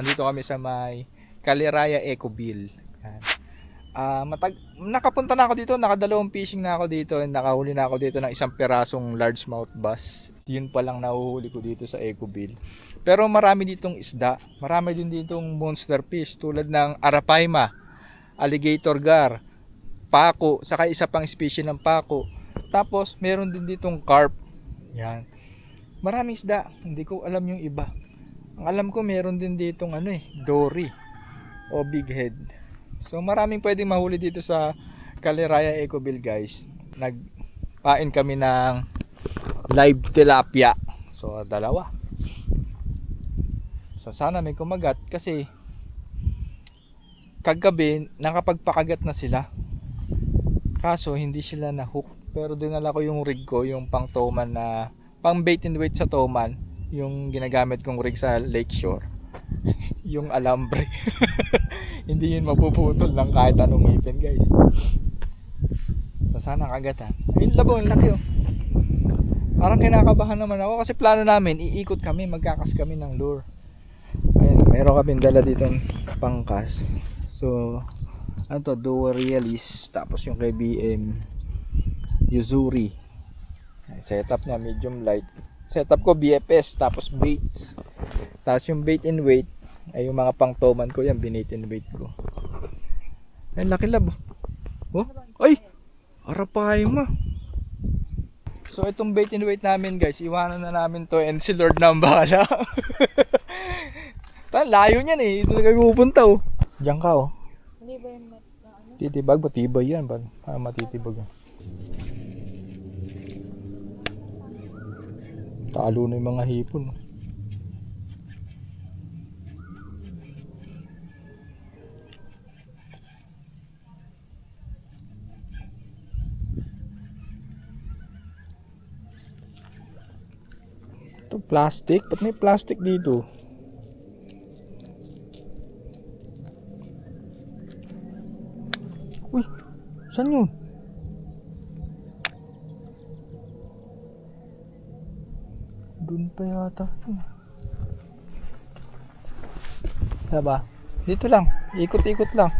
nandito kami sa may Caliraya Ecoville. Yan. Nakapunta na ako dito, nakadalawang fishing na ako dito, nakahuli na ako dito ng isang pirasong largemouth bass. Yun pa lang nahuhuli ko dito sa Ecoville. Pero marami ditong isda, marami din ditong monster fish tulad ng arapaima, alligator gar, pako, saka isa pang species ng pako. Tapos meron din ditong carp. Yan. Maraming isda, hindi ko alam yung iba. Ang alam ko meron din ditong dory o big head. So maraming pwedeng mahuli dito sa Caliraya Ecoville guys. Nagpain kami ng live tilapia. So dalawa. So sana may kumagat kasi kagabi nakapagpakagat na sila. Kaso hindi sila na-hook. Pero dinala ko yung rig ko, yung pang toman na pang bait and weight sa toman, yung ginagamit kong rig sa lakeshore. Yung alambre. Hindi yun mapuputol ng kahit anong ngipin guys. So sana kagatan. Ayun labo, ang laki oh. Parang kinakabahan naman ako kasi plano namin iikot kami, magkakas kami ng lure. Ayun, mayroon kami dala dito ng pangkas. So ano to, Duo Realis, tapos yung kay BM Yuzuri. Setup niya medium light. Setup ko BFS tapos baits. Tapos yung bait and weight ay yung mga pang toman ko, yan binait and weight ko. Ay laki lab. Oh, ay! Arapaima. So itong bait and weight namin guys, iwanan na namin to and si Lord na ang bahala. Layo niyan eh, ito na kami pupunta oh. Diyan ka oh. Hindi ba yung Titibag, matibay yan ba? Matitibag yan. Talo na yung mga hipon. Ito plastic? Ba't may plastic dito? Uy! Saan yun? Doon pa yata. Diba? Dito lang. Ikot-ikot lang.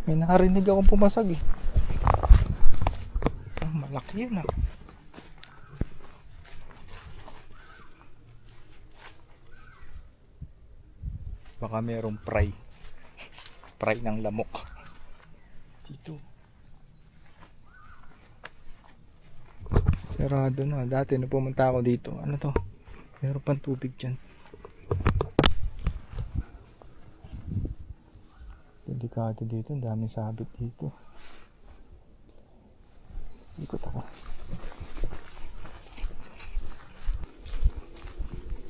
May narinig akong pumasag eh. Oh, malaki yun ah. Baka merong fry. Fry ng lamok. Dito. Sarado na. Dati na pumunta ako dito. Ano to? Meron pang tubig dyan. Delikado dito. Ang daming sabit dito. Ikot ako.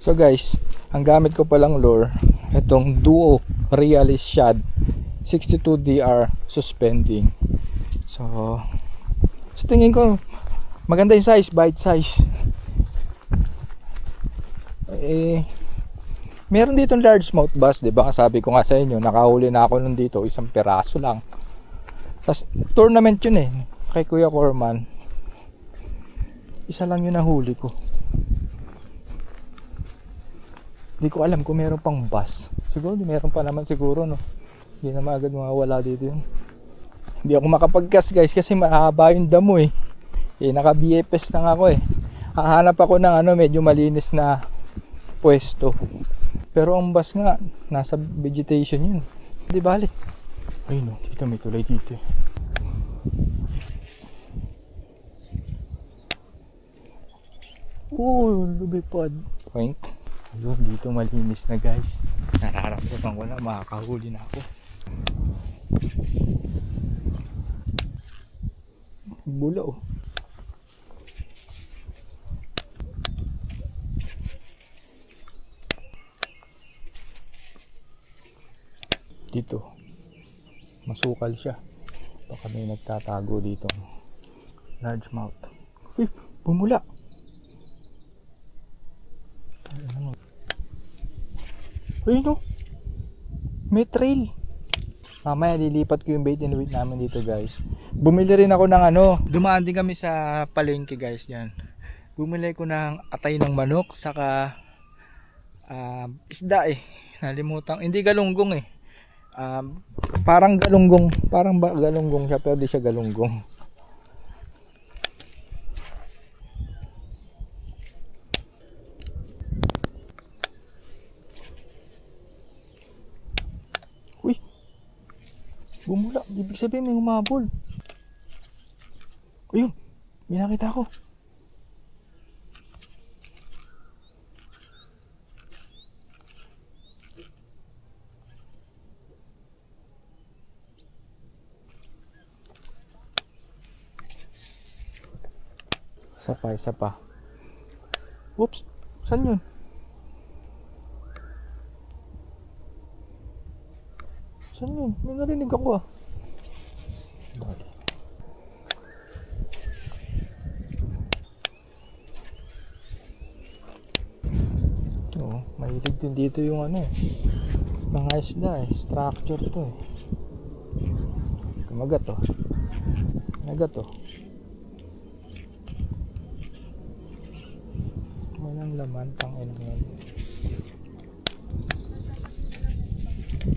So guys, ang gamit ko palang lure, itong Duo Realis Shad 62DR suspending. So, sa tingin ko maganda yung size, bite size. Meron dito largemouth bass, 'di ba? Sabi ko nga sa inyo, nakahuli na ako nun dito, isang piraso lang. Tapos tournament 'yun eh, kay Kuya Corman. Isa lang 'yun nahuli ko. Hindi ko alam kung meron pang bass. Siguro meron pa naman siguro no. Hindi na agad mawawala dito 'yun. Hindi ako makapagkas guys kasi mahaba yung damo eh. Naka BFS lang ako eh. Hahanap ako ng medyo malinis na pwesto. Pero ang bass nga nasa vegetation yun. Di bali. Ay no, dito may tulay dito. Lumipad. Point. Ayun, dito malinis na guys. Nararamdaman ko na makakahuli na ako. Bula oh. Dito masukal siya, baka may nagtatago dito largemouth. Uy, bumula. Uy no, may trail. Mamaya lilipat ko yung bait and weight namin dito guys. Bumili rin ako ng dumaan din kami sa palengke guys yan. Bumili ko ng atay ng manok saka isda eh. Nalimutan. Hindi galunggong eh. Parang galunggong. Parang galunggong siya pero di siya galunggong. Uy! Bumula. Ibig sabihin may humabol. Ayun! May nakita ko. Isa pa. Oops! Saan yun? Saan yun? May narinig ako ah. Oo, mahilig din dito yung ano eh. Mga isda eh. Structure to eh. Kumagat oh. Kumagat oh. Walang laman pang ilman.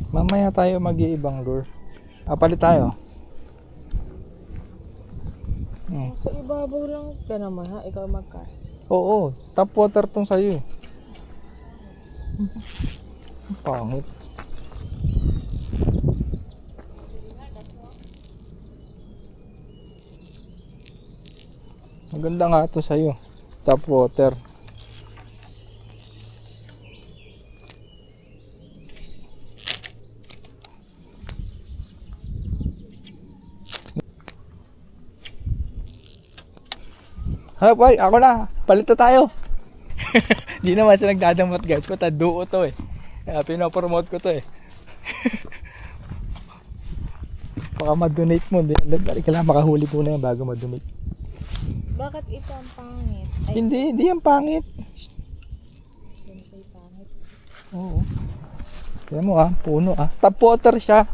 Mamaya tayo mag-iibang lure. Palit tayo. Sa ibabaw lang ka naman ha, ikaw magcast. Oo, top water tong sa'yo eh. Pangit. Maganda nga to sa'yo. Top water. Ay, ako na. Palit na tayo. Di naman siya nagdadamot guys. Pata duo to eh. Pinopromote ko to eh. Baka ma-donate mo. Kailangan makahuli muna yan bago ma-donate. Bakit ito ang pangit? Ay, Hindi yan pangit. say pangit. Oo. Kaya mo puno Top water siya.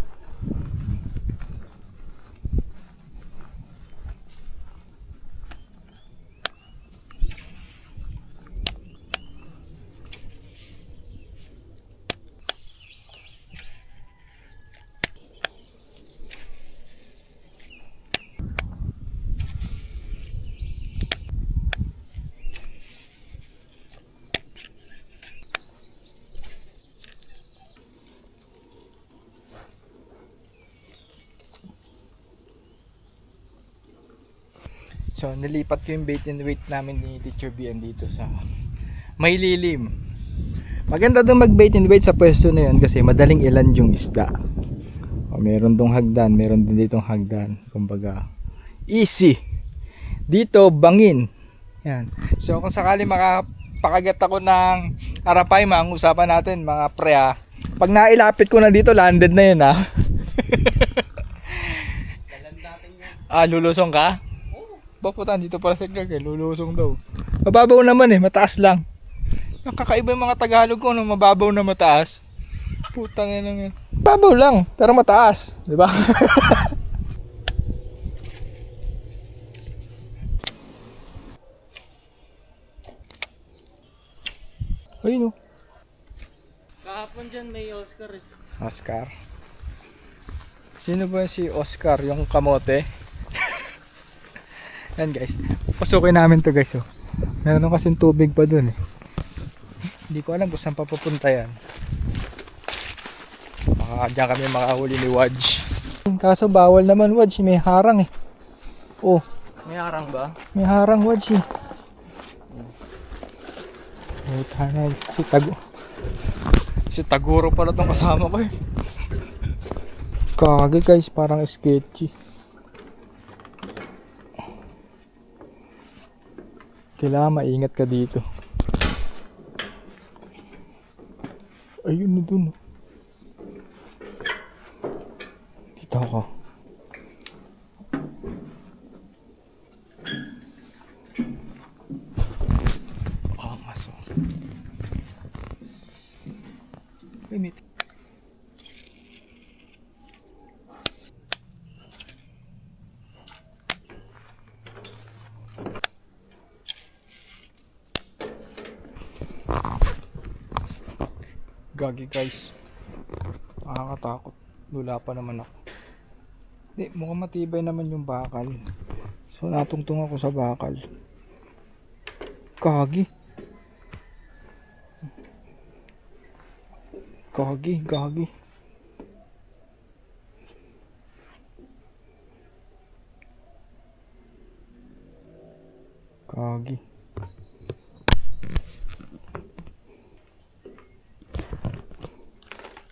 So, nilipat ko yung bait and weight namin ni Teacher BM dito sa may lilim. Maganda doon mag bait and weight sa pwesto na yun kasi madaling ilan yung isda. Meron dong hagdan, meron din ditong hagdan. Kumbaga, easy. Dito, bangin. Yan. So, kung sakali makapakagat ako ng karapay, ang usapan natin, mga pre Pag nailapit ko na dito, landed na yun lulusong ka? Paputan dito pala sa Clark lulusong daw. Mababaw naman mataas lang. Nakakaiba yung mga Tagalog ko mababaw na mataas. Putang ina lang yan. Mababaw lang, pero mataas, di ba? Ayun Kahapon dyan may Oscar eh. Oscar. Sino ba si Oscar, yung kamote? Yan guys, pasukin namin to guys Meron kasing tubig pa dun Hindi ko alam kung saan papupunta yan. Baka dyan kami makahuli ni Wadj. Kaso bawal naman Wadj, may harang Oh, May harang ba? may harang Wadj Si Taguro pala tong kasama ko Kage guys, parang sketchy. Kailangan maingat ka dito. Ayun na dun Dito ako. Maso. Limit. Gagi guys. Nakakatakot. Lula pa naman ako. Hindi, mukhang matibay naman yung bakal. So natungtong ako sa bakal. Gagi. Gagi, gagi. Gagi.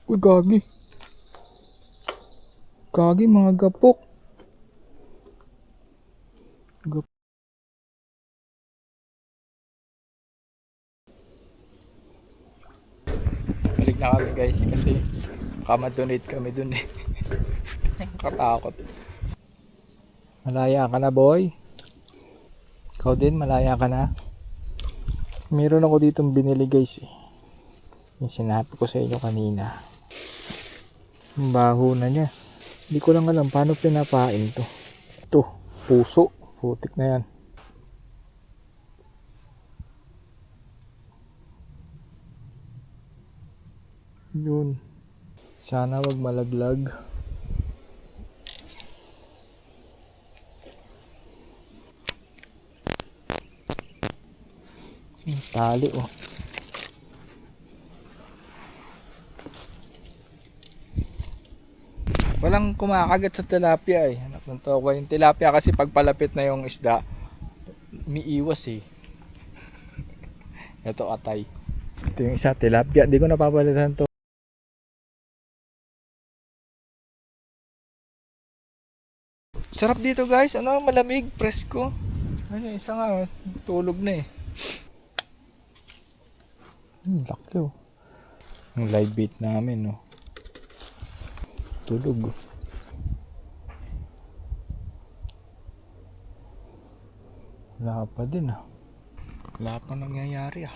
Uy, gagi. Gagi, mga gapok. Balik na kami guys kasi kama-donate kami dun eh. Katakot. Malaya ka na boy. Ikaw din, malaya ka na. Meron ako ditong binili guys eh. Yung sinabi ko sa inyo kanina. Ang baho na niya. Hindi ko lang alam paano pinapain to. Ito, puso. Putik na yan. Yun. Sana wag malaglag. Tali oh. Walang kumakagat sa tilapia eh. Anak ng toko. Yung tilapia kasi pagpalapit na yung isda, umiiwas eh. Ito atay. Ito yung isa tilapia. Di ko napapalitan to. Sarap dito guys. Ano, malamig, presko. Ano, isa nga, tulog na eh. Laki oh. Yung live bait namin oh. Tulog. Wala pa din ah. Wala pa nangyayari ah.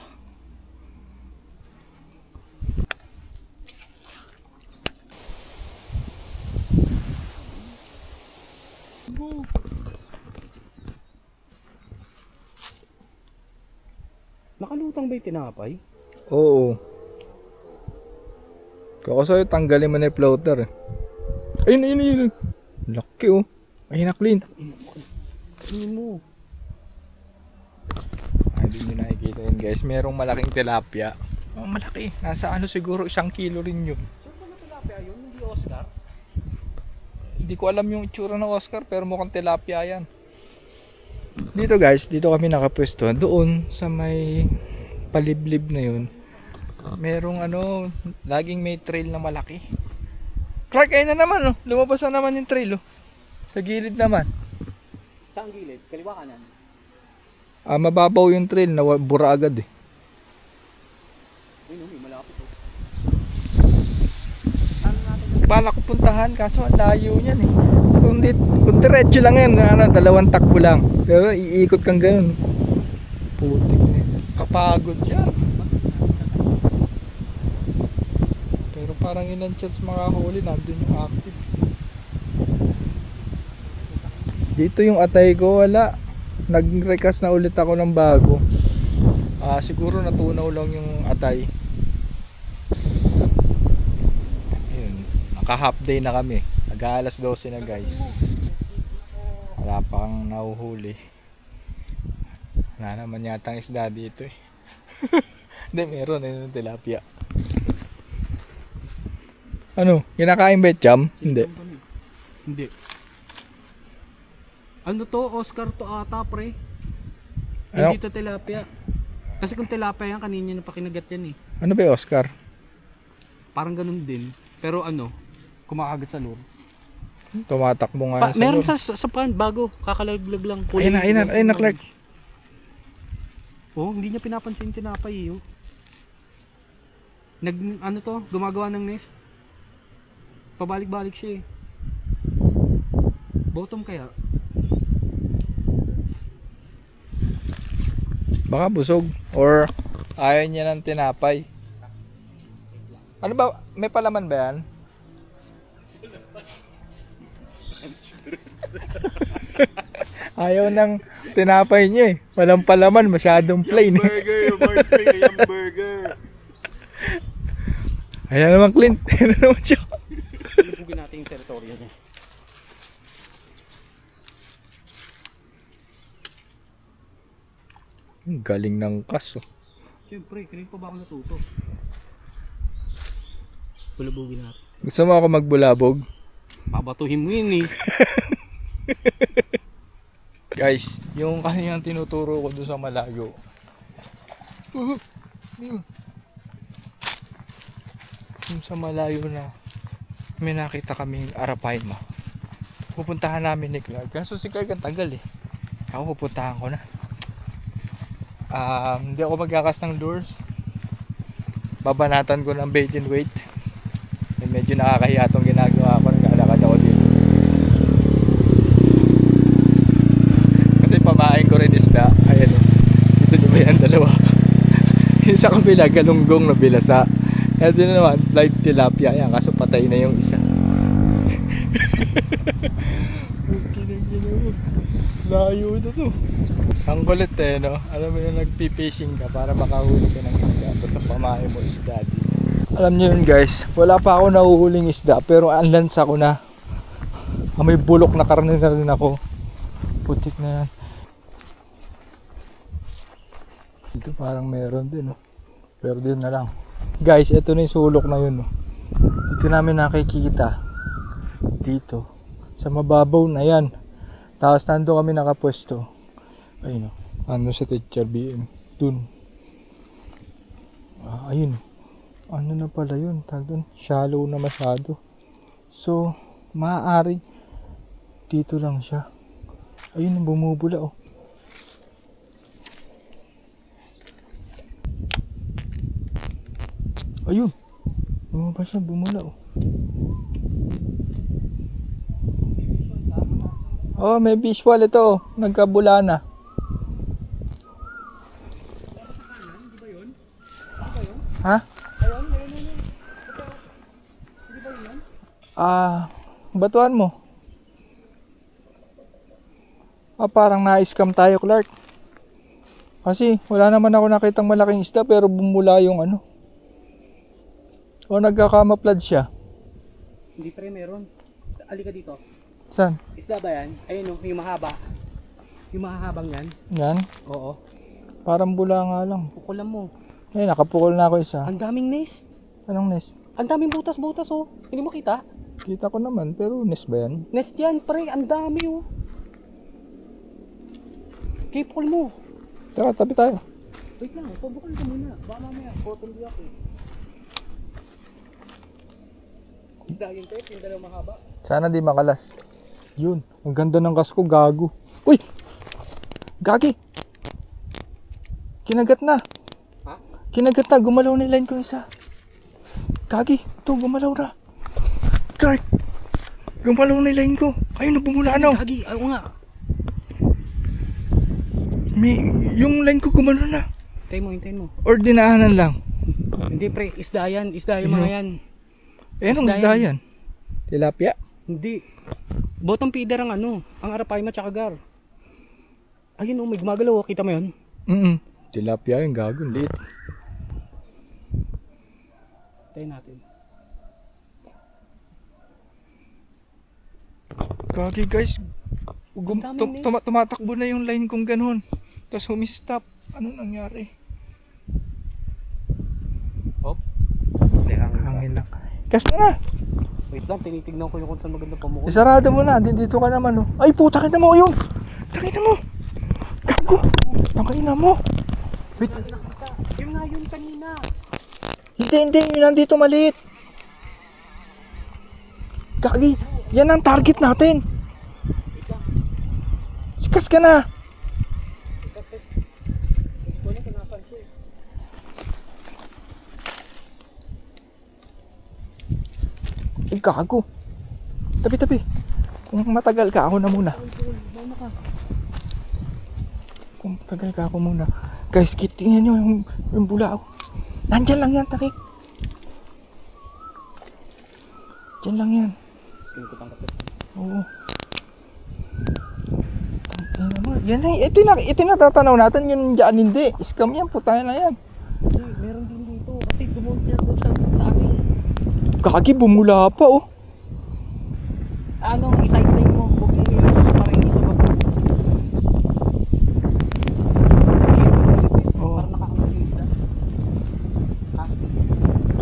Nakalutang ba yung tinapay? Oo. Kakasayo tanggalin mo na yung floater eh. Ayun, ayun, ayun. Laki oh. Ayun na clean. Tingin mo. Hindi nyo nakikita yun guys. Merong malaking tilapia. Oh, malaki. Nasa ano siguro 1 kilo rin yun. Saan pa na tilapia yun? Hindi Oscar? Hindi ko alam yung itsura ng Oscar pero mukhang tilapia yan. Dito guys, dito kami nakapwesto. Doon sa may paliblib na yun. Merong ano, laging may trail na malaki. Clark, ayun na naman oh. Lumabas na naman yung trail oh. Sa gilid naman. Saan gilid? Kaliwa kanan? Mababaw yung trail na bura agad eh. Ayun, may malapit oh. Balak ko puntahan kaso ang layo niyan eh. Kung diretso lang yan, ano, 2 takbo lang. Pero iikot kang ganun. Putik na yun. Kapagod yan. Pero parang ilang chance makahuli, nandun yung active. Dito yung atay ko, wala. Nag-recast na ulit ako ng bago. Siguro natunaw lang yung atay. Ayun, naka half day na kami. Nag-aalas 12 na guys. Wala pang nahuhuli. Wala naman yatang isda dito eh. Hindi, meron yung tilapia. Ano? Kinakain ba yung cham? Hindi. Hindi. Ano to? Oscar to ata pre. Ano? Hindi to tilapia. Kasi kung tilapia yan, kanina na pakinagat yan eh. Ano ba yung Oscar? Parang ganun din. Pero ano, kumakagat sa lure. Tumatakbo nga yan Meron loob. sa pan, bago. Kakalaglag lang. Ayun na Clark. Oh, hindi niya pinapansin tinapay eh. Oh. Ano to? Gumagawa ng nest. Pabalik-balik siya eh. Bottom kaya? Baka busog. Or ayaw niya ng tinapay. Ano ba? May palaman ba yan? Ayaw ng tinapay niya eh. Walang palaman, masyadong plain. Burger, burger, yung burger. Ayan naman, Clint. Ayan naman siya. Lubugin natin yung teritoryo niya. Galing ng kaso. Siyempre, kanina pa ba ako natuto? Bulabugin natin. Gusto mo ako magbulabog? Babatuhin mo yun eh. Guys, yung kanyang tinuturo ko doon sa malayo. Yung sa malayo na may nakita kaming Arapaima. Pupuntahan namin ni Clark. Kaso si Clark ang tagal eh. Ako pupuntahan ko na. Hindi ako magkakas ng lures. Babanatan ko ng bait and weight. Medyo nakakahiya itong ginagawa ko. Naglalakad ako dito. Kasi pamain ko rin isda. Ayan o. Dito di ba yan dalawa? Yung sa kabila galunggong na bilasa. Ito naman live tilapia. Ayan kaso patay na yung isa. Layo ito to. Ang kulit eh no. Alam mo yung nagpipishing ka para makahuli ka ng isda. Tapos ang pamain mo isda dito. Alam niyo yun guys, wala pa ako nahuhuling isda pero ang lansa ko na. May bulok na karne na rin ako. Putik na yan. Dito parang meron din oh. Pero din na lang. Guys, ito na yung sulok na yun oh. Dito namin nakikita. Dito. Sa mababaw na yan. Tapos nando kami nakapwesto. Ayun oh. Ano sa teacher BM. Dun. Ayun. Ano na pala yun? Tag doon. Shallow na masyado. So, maaari dito lang siya. Ayun, bumubula oh. Ayun. Bumaba siya, bumula oh. Oh, may visual ito oh. Nagkabula na. Ha? Batuan mo. Parang na-scam tayo, Clark. Kasi wala naman ako nakitang malaking isda pero bumula yung ano. O nagkakamaplad siya. Hindi pre, meron. Alika dito. Saan? Isda ba yan? Ayun oh, yung mahaba. Yung mahahabang yan. Yan? Oo. Parang bula nga lang. Pukulan mo. Ay, nakapukol na ako isa. Ang daming nest. Anong nest? Ang daming butas-butas oh. Hindi mo kita? Kita ko naman pero nest ba yan? Nest yan pre, ang dami oh. Okay, pukul mo. Tara, tabi tayo. Wait lang, pabukal ka muna. Baka mamaya, photon di ako eh. Isda yun tayo, yung dalawang mahaba. Sana di makalas. Yun, ang ganda ng kasko, gago. Uy! Gagi! Kinagat na. Ha? Kinagat na, gumalaw na yung line ko isa. Gagi, ito, gumalaw na. Clark! Gumalaw na yung line ko. Ayun, bumula na. Gagi, ayaw nga. Yung line ko gumalaw na. Hintayin mo. Or dinaanan lang. Hindi pre, isda yan. Isda yung mga yan. Eh, anong isda yan? Tilapia? Hindi. Bottom feeder ang ano, ang Arapaima tsaka gar. Ayun oh, may gumagalaw oh. Kita mo yun? Tilapia yung gago, liit. Tayo natin. Gagi guys. Tumatakbo na yung line kong ganun. Tapos humistop. Ano nangyari? Hop. Hangin lang. Kas mo na! Wait lang, tinitignan ko yung kung saan maganda pamukha. Isarado mo na. Dito ka naman oh. Ay puta, kita mo yun! Tangina mo! Gago! Tangina mo! Wait. Yung nga yun kanina. Hindi. Yun nandito maliit. Gagi! Yan ang target natin! Sikas ka na! Ay, gago. Tabi. Kung matagal ka, ako na muna. Kung matagal ka, ako muna. Guys, tingnan nyo yung bulao. Nandyan lang yan, tabi. Diyan lang yan. Oo. Tangina mo. Yan na, ito yung natatanaw natin. Yun dyan, hindi. Scam yan, putaya na yan. Meron din dito. Kasi dumunod siya doon sa akin. Kaki, bumula pa oh. Ano, i-tight mo. Huwag mo yung para hindi sa baba. Oo. Para nakakamag yung isda.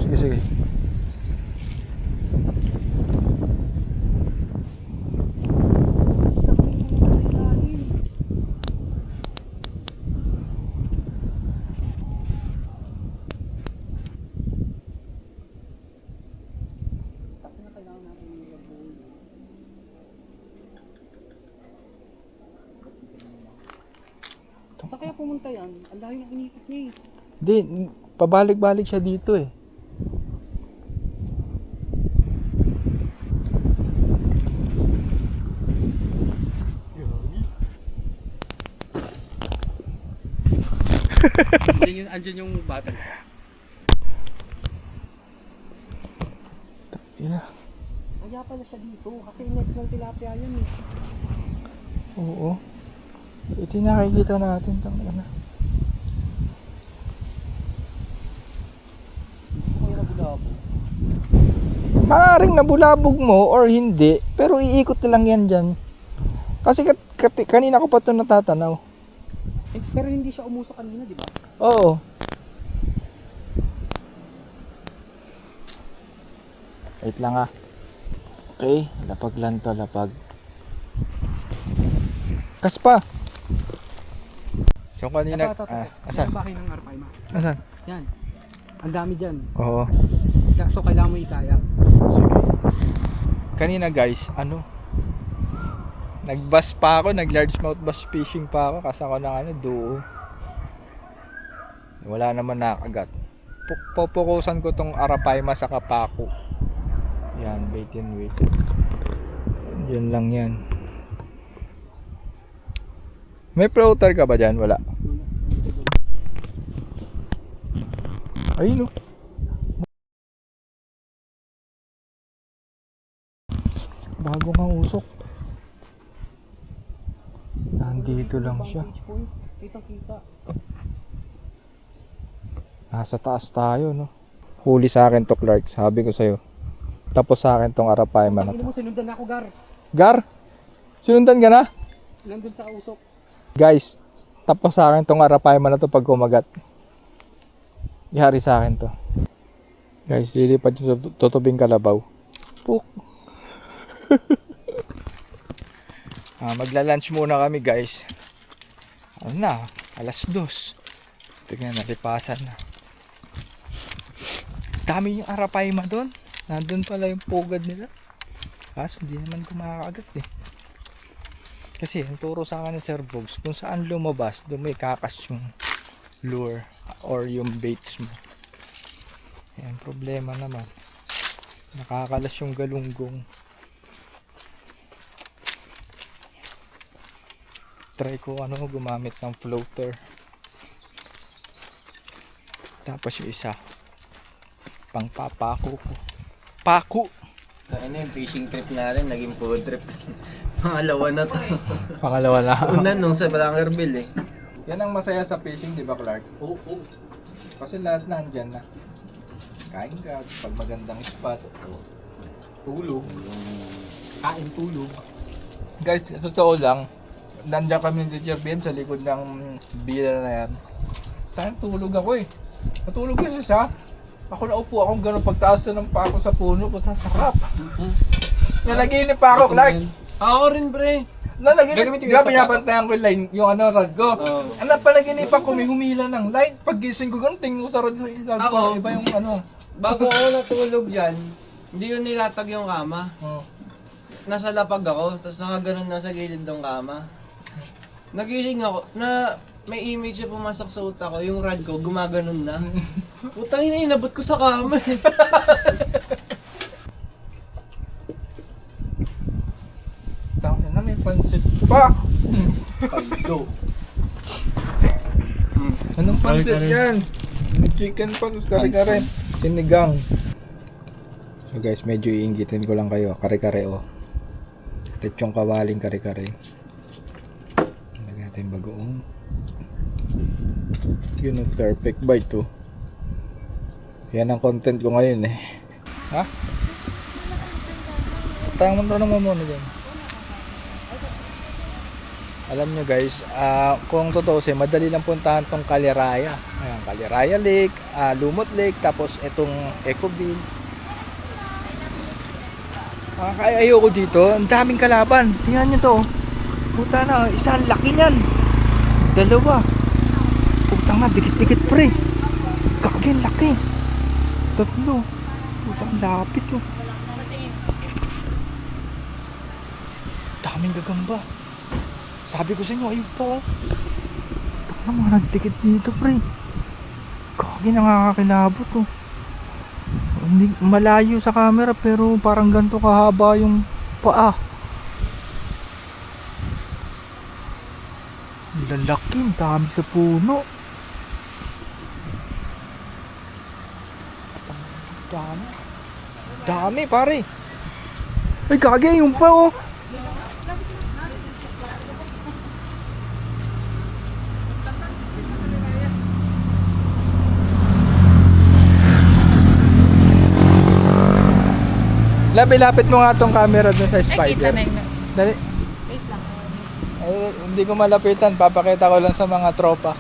Sige, sige. Saan kaya pumunta yan? Ang layo ng inipit niya eh. Hindi, pabalik-balik siya dito eh. Andyan yung bata. Ina. Kaya pala siya dito kasi nest ng tilapia yun eh. Oo. Ito yung nakikita natin. Tangina. Dito kayo nabulabo. Maaring nabulabog mo or hindi, pero iikot na lang yan dyan. Kasi kanina ko pa ito natatanaw. Eh, pero hindi siya umusok kanina, di ba? Oo. Wait lang ah. Okay, lapag lang to, lapag. Kaspa. So kanina, asan? Yan ba kayo ng Arpaima? Asan? Yan. Ang dami dyan. Oo. So kailangan mo ikaya. Sige. Kanina guys, nag-bass pa ako, nag-largemouth bass fishing pa ako kasi ako ng duo. Wala naman nakagat. Pupukusan ko tong Arapaima sa Kapako. Yan, bait and weight. Yun lang yan. May floater ka ba dyan? Wala. Ayun oh. Bago kang usok. Nandito lang siya. Kitang-kita. Nasa taas tayo, no? Huli sa akin to, Clark. Sabi ko sa'yo. Tapos sa akin tong Arapaima na to. Mo, sinundan na ako, Gar. Gar? Sinundan ka na? Nandun sa usok. Guys, tapos sa akin tong Arapaima na to pag kumagat. Ihari sa akin to. Guys, lilipad yung tutubing kalabaw. Puk. Magla-lunch muna kami, guys. Ano na? 2:00. Tignan, nalipasan na. Dami yung Arapaima doon. Nandun pala yung pugad nila. Kaso hindi naman kumakagat eh. Kasi ang turo sa akin ni Sir Bogs, kung saan lumabas, doon may kakas yung lure or yung baits mo. Ayan, problema naman. Nakakalas yung galunggong. Try ko gumamit ng floater. Tapos yung isa, pang papako ko. Pako! Ano yung fishing trip natin, naging food trip. Pangalawa na to. Pangalawa na. Una nung sa Balangerville eh. Yan ang masaya sa fishing, di ba, Clark? Oo. Kasi lahat nandyan na. Kain ka, pag magandang spot, tulog. Kain, tulog. Guys, totoo lang, nandiyan kami ni Teacher BM sa likod ng bila na yan. Saan tulog ako eh. Natulog kasi siya. Ako naupo akong gano'n pagtaas na ng pako sa puno. Puta, sarap. Nalaginip pa ako, Clark. Ako rin pre. Nalaginip. Grabe, pinapantayan ko yung line, yung rod ko. Panaginip ako, may humila ng light. Pag gising ko gano'n, tingin ko sa rod ko. Ako? Iba yung Bago ako natulog yan, hindi ko nilatag yung kama. Nasa lapag ako, tapos nakaganon na sa gilid ng kama. Nagising ako, na may image na pumasok sa utak ko, yung rod ko, gumaganon na. Putang ina, inabot ko sa kama eh. Tama na, may pansit pa. Pagdo. Anong pansit yan? May chicken pa, tapos kare-kare. Sinigang. So guys, medyo iinggitin ko lang kayo. Kare-kare oh. Lechong kawaling kare-kare. Lagyan natin bagoong. Yun ang perfect bite oh. Yan ang content ko ngayon eh. Ha? Tayang mo muna dyan. Alam nyo guys, kung totoo siya, madali lang puntahan tong Caliraya. Ayan, Caliraya Lake, Lumot Lake, tapos itong Ecoville. Kaya ayoko dito, ang daming kalaban. Tingnan nyo to. Puta na, isa ang laki niyan. Dalawa. Putang na, dikit-dikit pre. Kaging laki. Tatlo. Putang lapit oh. Daming gagamba. Sabi ko sa inyo, ayun pa oh. Putang na, mga nagdikit dito pre. Kaging nakakakilabot oh. Hindi, malayo sa camera pero parang ganito kahaba yung paa. Lalaki, dami sa puno. Dami. Dami pare. Ay kage yung pa oh. Lapit mo nga tong camera dun sa spider. Dali. Wait lang. Eh, hindi ko malapitan, papakita ko lang sa mga tropa.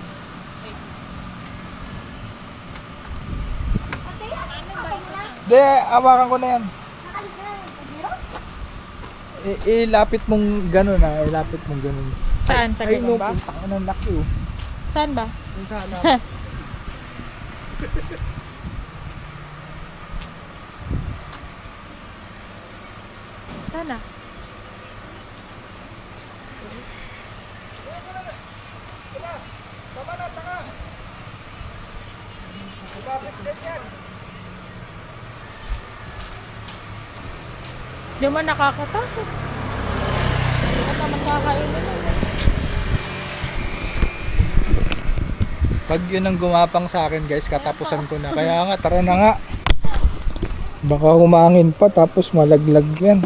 Hindi, awakan ko na yan. Ilapit mong gano'n na, ilapit mong gano'n. Saan? Sa Ay, no, ganun ba? puntang ng laki oh. Saan ba? Sana. Tama na, tanga. Lumapit din yan. Di mo nakakatakot. Hindi ka naman kakainin mo. Pag yun ang gumapang sa akin guys, katapusan ko na. Kaya nga, tara na nga. Baka humangin pa tapos malaglag yan.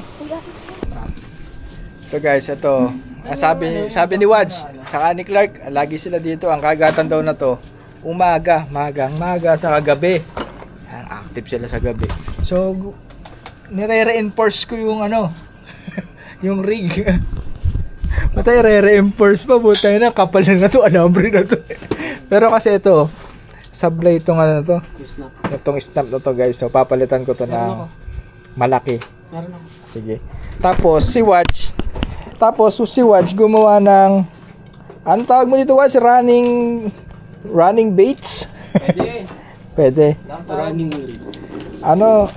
So guys, ito. Sabi ni Wadj, saka ni Clark, lagi sila dito. Ang kagatan daw na to, umaga, maga sa gabi. Yan, active sila sa gabi. So, nire-reinforce ko yung ano, yung rig. Matay, re-reinforce pa. Butay na, kapal na to, alambre na to. Pero kasi ito, sablay itong ano na to. Itong snap na to guys. So, papalitan ko to na malaki. Sige. Tapos, si Wadj gumawa ng, ano tawag mo dito Wadj? Running baits? Pwede. Pwede. Running ulit. Ano,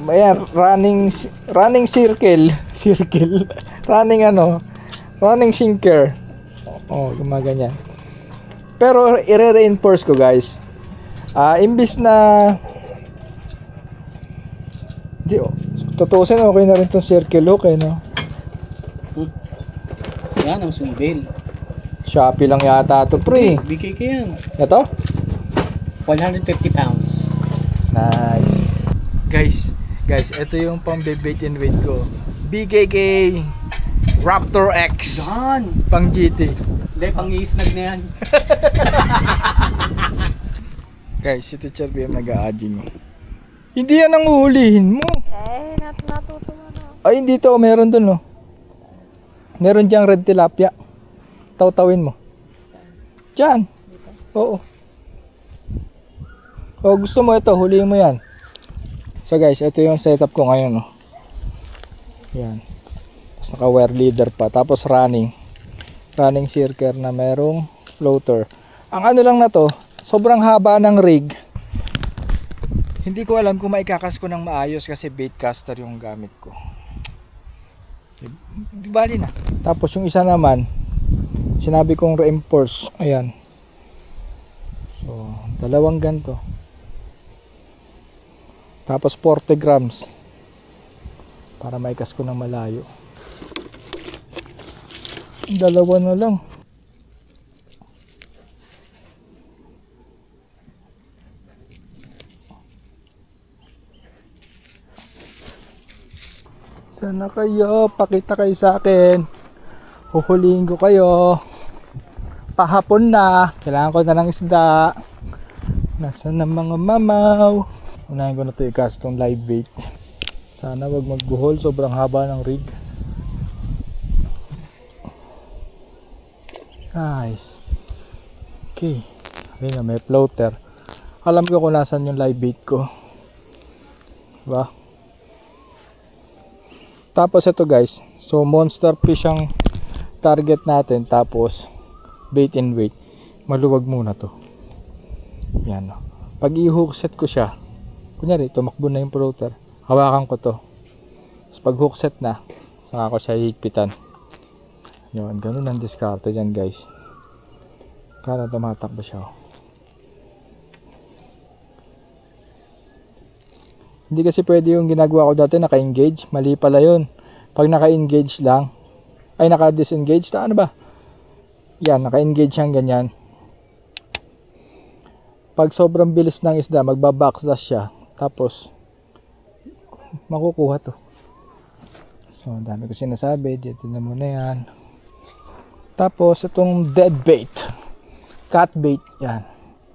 ayan, running circle. Running sinker. Oh, gumaganyan. Pero i-reinforce ko guys. Imbis na tutusin, okay na rin tong circle hook eh, no? Yan ang sumbil. Shopee lang yata to pre. BKK yan. Ito? 150 pounds. Nice. Guys, ito yung pang bait and weight ko. BKK Raptor X. Yan. Pang GT. Hindi, pang-iisnag na yan. Guys, si Teacher BM nag-a-adding. Hindi yan ang uhulihin mo. Natuto mo na. Ay, dito, meron dun, oh. Meron diyang red tilapia. Tawtawin mo. Diyan. Oo. O, gusto mo ito, hulihin mo yan. So guys, ito yung setup ko ngayon, oh. Yan. Tapos naka-wire leader pa. Tapos running circle na merong floater. Ang ano lang na to, sobrang haba ng rig. Hindi ko alam kung maikakas ko ng maayos kasi bait caster yung gamit ko. Di bali na. Tapos yung isa naman, sinabi kong reinforce. Ayan. So, dalawang ganto. Tapos 40 grams. Para maikas ko ng malayo. Dalawa na lang. Sana kayo, pakita kayo sa akin. Huhulihin ko kayo. Pahapon na, kailangan ko na ng isda. Nasaan ang mga mamaw? Unahin ko na to i-cast tong live bait. Sana wag magbuhol, sobrang haba ng rig. Nice. Okay. Ayun na, may floater. Alam ko kung nasan yung live bait ko. Diba? Tapos ito guys. So monster fish ang target natin. Tapos bait and weight. Maluwag muna to. Yan. Pag i-hook set ko siya, kunyari tumakbo na yung floater, hawakan ko to. Tapos pag hook set na, saka ko siya hihigpitan. Yun, ganun ang diskarte dyan guys. Para tumatakbo siya. Hindi kasi pwede yung ginagawa ko dati naka-engage. Mali pala yun. Pag naka-engage lang, ay naka-disengage, ano ba? Yan, naka-engage siyang ganyan. Pag sobrang bilis ng isda, magbabackslash siya. Tapos, makukuha to. So, ang dami ko sinasabi. Dito na muna yan. Tapos, itong dead bait. Cat bait. Yan.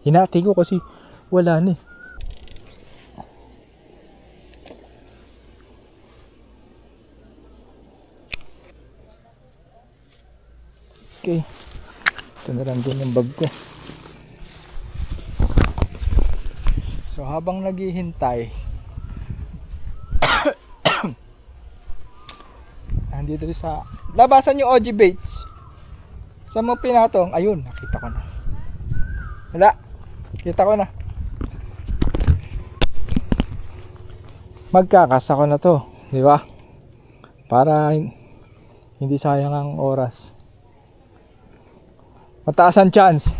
Hinati ko kasi wala na eh. Okay. Ito na lang din yung bag ko. So, habang naghihintay, andito sa labasan yung OG baits. Sa mga pinatong, ayun, nakita ko na. Wala, kita ko na. Magkakasa ko na to, di ba? Para hindi sayang ang oras. Mataas ang chance.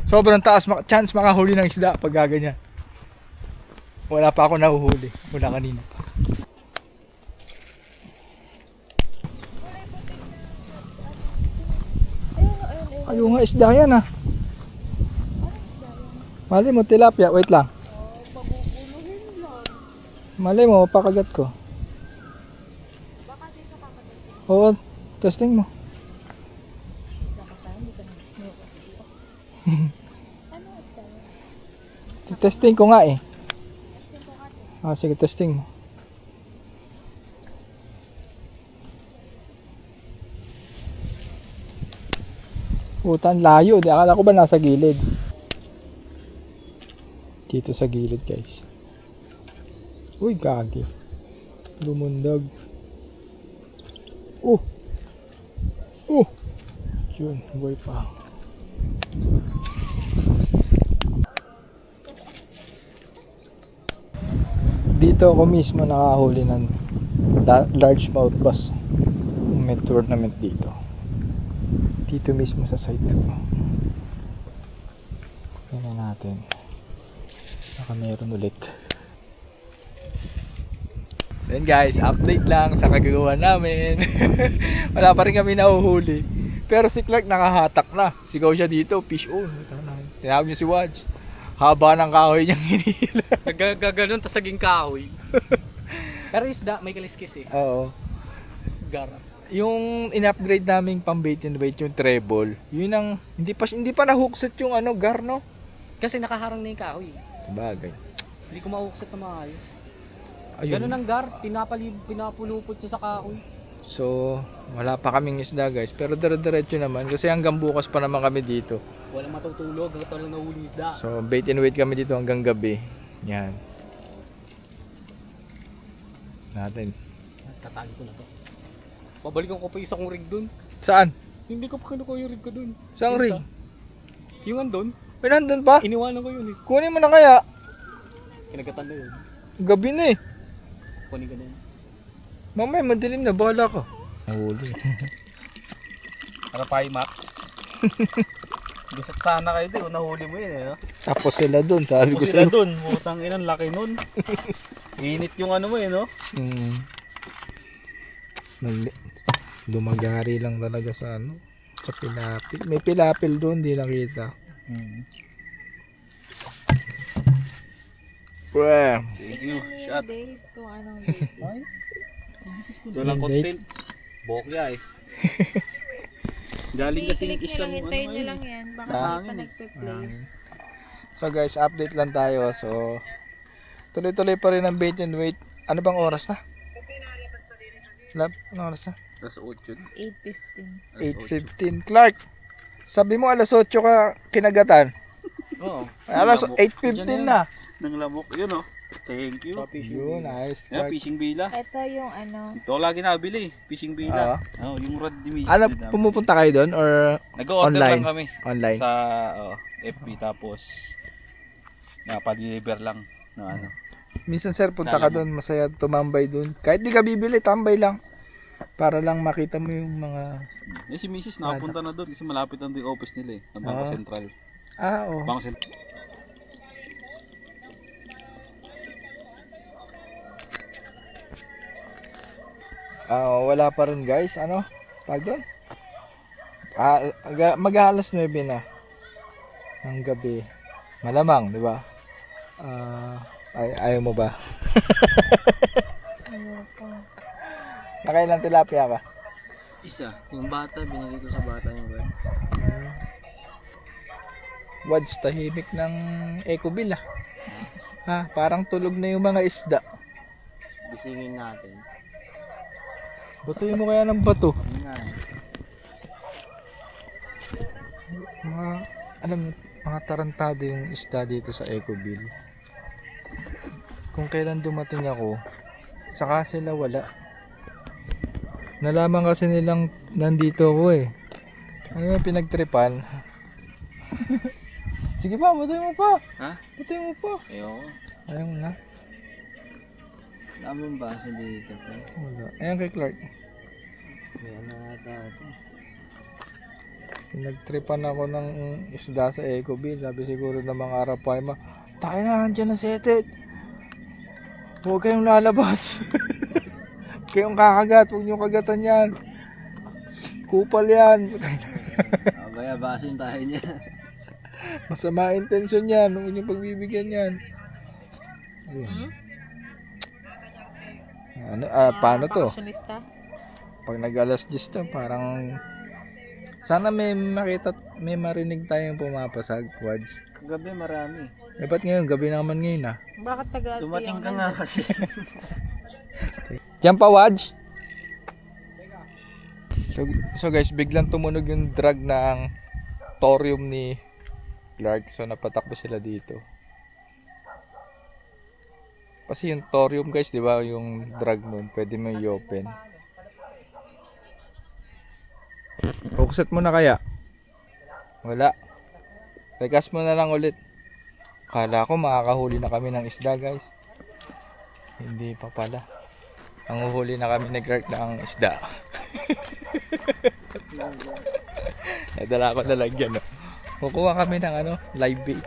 Sobrang taas chance makahuli ng isda pag gaganyan. Wala pa ako nahuhuli. Wala kanina pa. Ayun nga, isda yan ah. Mali mo, tilapia. Wait lang. Mali mo, pakagat ko. Oo, testing mo. Testing ko nga eh. Ah, sige, testing mo. Putan, layo. Di akala ko ba nasa gilid? Dito sa gilid, guys. Uy, gagi. Lumundag. Oh. Yun, buhay pa. Dito ako mismo nakahuli ng largemouth bass. May tournament dito. Dito mismo sa side na to. Tingnan natin. Baka meron ulit. So yun guys, update lang sa kagagawa namin. Wala pa rin kami nahuhuli. Pero si Clark nakahatak na. Sigaw siya dito, fish on. Tinawag niya si Waj. Haba ng kahoy niyang hinila. Gaganon tas naging kahoy. Pero isda, may kaliskis eh. Oo. Gara. Yung in-upgrade naming pang bait and weight, yung treble, yun ang hindi pa na-hookset yung ano, gar, no? Kasi nakaharang na yung kahoy. Sabagay. Hindi ko ma-hookset na maayos. Ayun. Ganun ang gar, pinapulupot niya sa kahoy. So, wala pa kaming isda guys, pero dire-diretso naman kasi hanggang bukas pa naman kami dito. Walang matutulog, hanggang walang nahuli isda. So, bait and weight kami dito hanggang gabi. Yan. Natin. Tatagi ko na to. Babalikan ko pa isa kong rig dun. Saan? Hindi ko pa kinukuha yung rig ko dun. Saan rig? Yung andun, May nandun pa? iniwanan ko yun eh. Kunin mo na kaya. Kinagatan na yun. Gabi na eh. Kunin ka na yun. Mamaya madilim na, bahala ka. Nahuli. Arapay Max. Gusto sana kayo din, nahuli mo yun eh, no? Tapos sila dun, sabi ko Tapos sila sa'yo. dun, butang inang laki nun. Init yung ano mo eh, no? Dumagari lang talaga sa ano, sa pilapil. May pilapil doon, di nakita. Well, Thank you, shot. Date kung anong date. Ito lang content. Bokya eh. Galing kasi yung isang ano Hintayin nyo ngayon lang eh. yan. Baka Sa hindi pa hangin eh. nagpe-play. so guys, update lang tayo. So, Tuloy-tuloy pa rin ang bait and wait. Ano bang oras na? Lab, ano oras na? Tapos 8 yun. 8:15. 8:15. Clark, sabi mo alas 8 ka kinagatan. Oo. Alas Lamok. 8:15 na. Nang lamok. Yun oh. Thank you. Yun, nice. Yan, Clark. fishing bila. Ito yung ano, Ito lagi nabili. Fishing bila. Oo, yung rod ni Mrs. Ano, din namin. pumupunta kayo doon or Nag-order online? lang kami online? sa FB tapos napa-deliver lang na ano. Minsan sir, punta ka doon, masaya tumambay doon. Kahit di ka bibili, tambay lang. Para lang makita mo yung mga... Eh si Mrs. nakapunta na doon kasi malapit na yung office nila eh. Ng Bangko Ah. Sentral. Oo. Bangko Sentral. Wala pa rin guys. Ano? Tag doon? Mag-aalas 9 na. Ng gabi. Malamang, di ba? Ayaw mo ba? ayoko. Nakailang tilapia ka? Isa. Yung bata, binigay ko sa bata yung web. Wads, tahimik ng Ecobill ah. Ha, parang tulog na yung mga isda. Bisingin natin. Batuin mo kaya ng bato. Yun nga eh. Mga, alam mo, mga tarantado yung isda dito sa Ecobill. Kung kailan dumating ako, saka sila wala. Nalaman kasi nilang nandito ako eh. Ano yung pinagtripan? Sige pa, batuin mo pa. Ha? Batuin mo pa. Ayoko. Ayaw mo na. Daming basa dito. Wala. Ayan kay Clark. May ano ata ito. Nagtripan ako ng isda sa Ecobill. Sabi siguro ng mga Arapaima, tayo na, andyan na si Etet. Huwag kayong lalabas. Kayong kakagat, huwag niyong kagatan yan. Kupal yan. Kaya basin tayo niya. Masama intensyon yan. Huwag niyong pagbibigyan yan. Ayun. Ano, paano to? Fashionista? Pag nag-alas 10 to, parang... Sana may makita, may marinig tayong pumapasag, Wads. Gabi marami. Eh, ba't ngayon? Gabi naman ngayon ah. Bakit taga Dumating ka nga kasi. Diyan pa, Wads. So guys, biglang tumunog yung drag ng thorium ni Clark. So napatakbo sila dito. Kasi yung thorium guys, di ba, yung drag nun, pwede mo i-open. Focus mo na kaya? Wala. Regas mo na lang ulit. Kala ko makakahuli na kami ng isda guys. Hindi pa pala. Ang uhuli na kami ni Clark ng isda. Nadala ko na lagyan. No? Kukuha kami ng ano, live bait.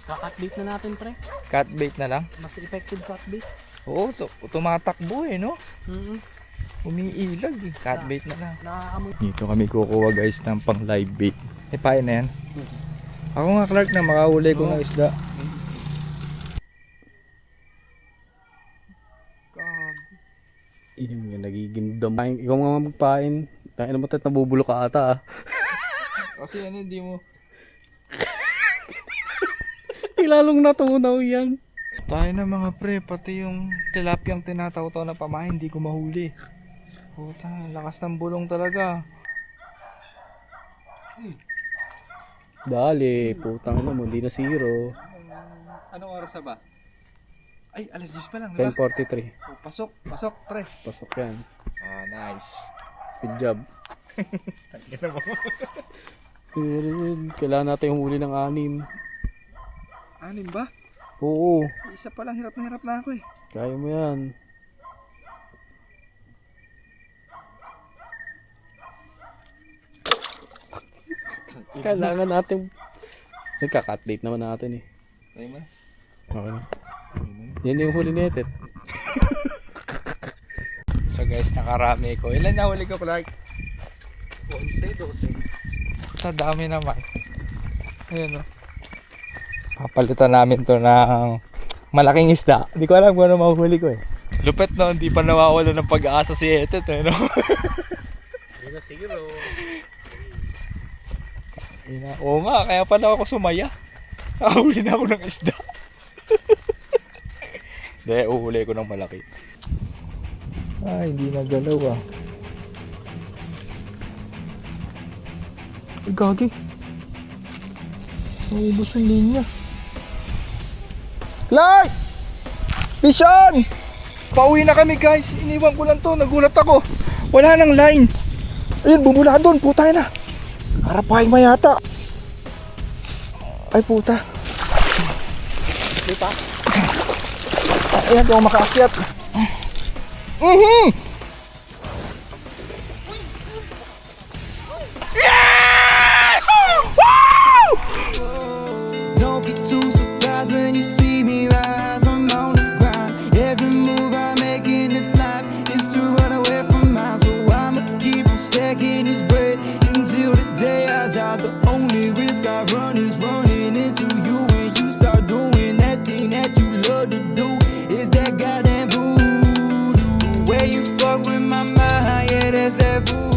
Kakat-bait na natin, pre. Cat bait na lang. Mas effective cat-bait. Oo, tumatakbo eh no. Umiilag eh. Cat bait na lang. Nakaamoy. Dito kami kukuha guys ng pang live bait. Eh paano na yan? Ako nga Clark na makahuli ko ng isda. Yun yung nagiging damay. Ikaw nga magpain. Tayo naman tayo nabubulok ka ata ah. Kasi ano hindi mo. Ilalong natunaw yan. Tayo na mga pre, pati yung tilapiyang tinataw-taw na pamain, hindi ko mahuli. Puta, lakas ng bulong talaga. Dali, putang ina mo, hindi na zero. Anong oras na ba? Ay, alas 10 pa lang, diba? 10:43. Oh, pasok, pre. Pasok yan. Ah, nice. Good job. Kailangan natin humuli ng 6. Anim ba? Oo, Isa pa lang, hirap na ako eh. kaya mo yan. Kailangan natin. Nagka-cut-date naman natin eh. Tayo mo na. Okay na. Yan yung huli ni Etet. So guys, nakarami ko. Ilan na huli ko, Clark? 11, 12. Puta, dami naman. Ayun o. Papalitan namin to ng malaking isda. Hindi ko alam kung ano mahuhuli ko eh. Lupet no, hindi pa nawawala ng pag-aasa si Etet eh, no? Hindi na zero. Oo nga, kaya pala ako sumaya. Nakahuli na ako ng isda. Hindi, uhuli ko ng malaki. Ay, hindi nagalaw ah. Ay, gagi. Naubos yung linya. Clark! Vision! Pauwi na kami guys. Iniwan ko lang to. Nagulat ako. Wala nang line. Ayun, bumula doon. Puta na. Arapahin mo yata. Ay puta. Diba? Ayan, di ako makaakyat. Yes! Woo! Don't be too surprised when you see me rise. I'm on the grind. Every move I make in this life is to run away from mine. So I'ma keep on stacking this bread until the day I die. The only risk I run is running into you. When you start doing that thing that you love to do, is that goddamn voodoo. Where you fuck with my mind, yeah, that's that voodoo.